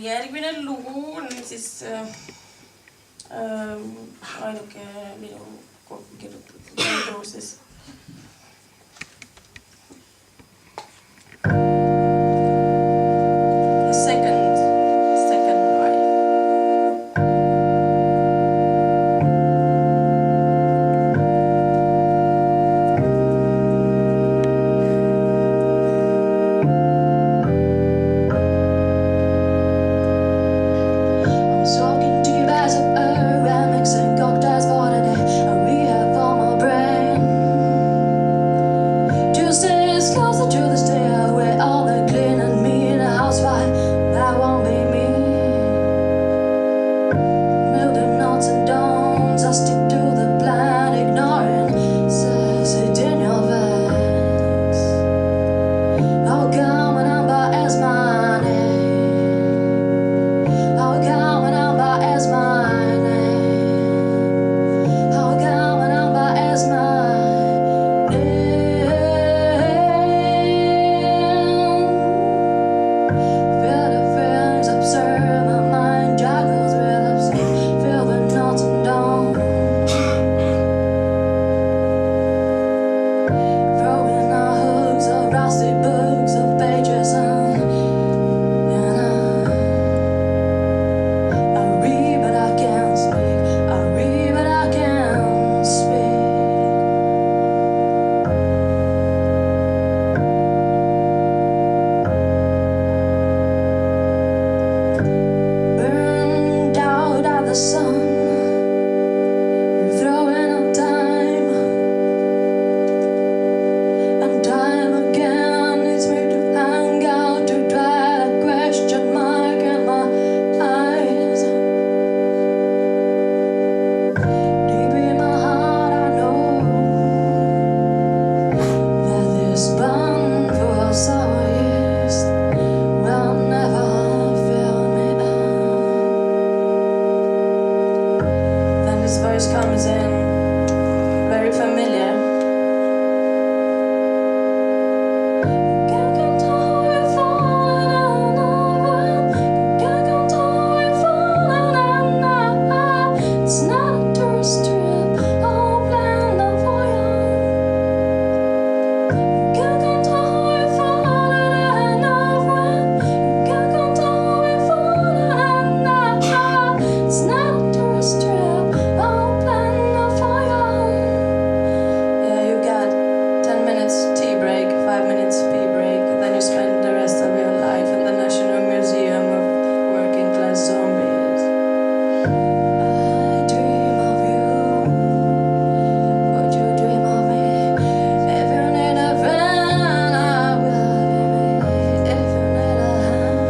järgmine lugu on siis ainuke minu kokku kirjutatud lugu siis. Comes in very familiar. It's not a tourist trip, all planned out for you. Can't control we're falling out when. Can't control we're falling out. It's not a tourist trip, all planned out for you. Yeah, you got 10 minutes tea break, 5 minutes pee break, and then you spend the rest of your life in the National Museum of Working Class Zombies. I dream of you. Would you dream of me? If you need a friend, I will be me. If you need a hand,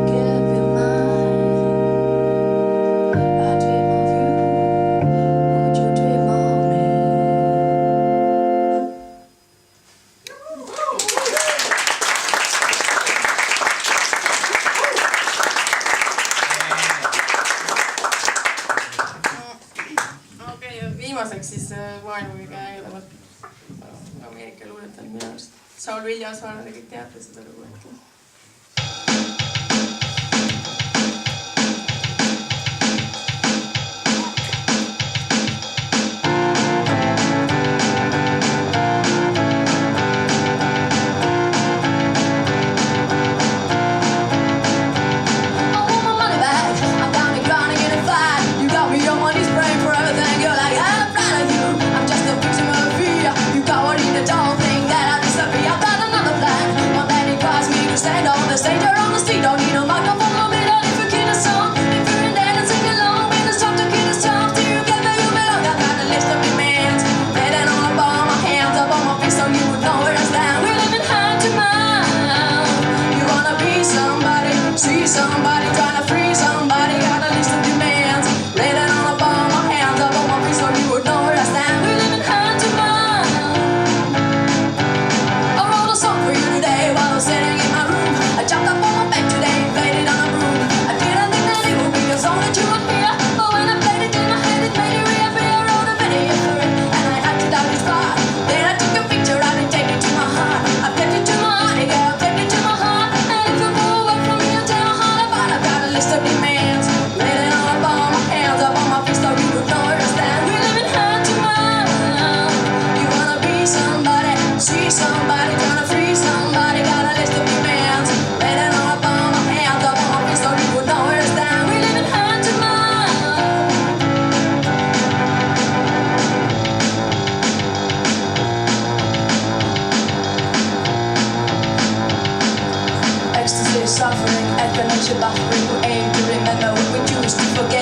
give you mine. I dream of you. Would you dream of me? Okei, ja viimaseks siis maailma kõige ägedamat Ameerika luuletajat minu arust. Saul Viljasaar, te kõik teate seda lugu äkki. I want my money back. I'm down and grinding in a fight. You got me on my knees praying for everything. You're like, I'm proud of you. I'm just a victim of fear. You got what in the don't think that I disappear. I've got another plan. One that requires me to step suffering, exponential buffering. We aim to remember what we choose to forget.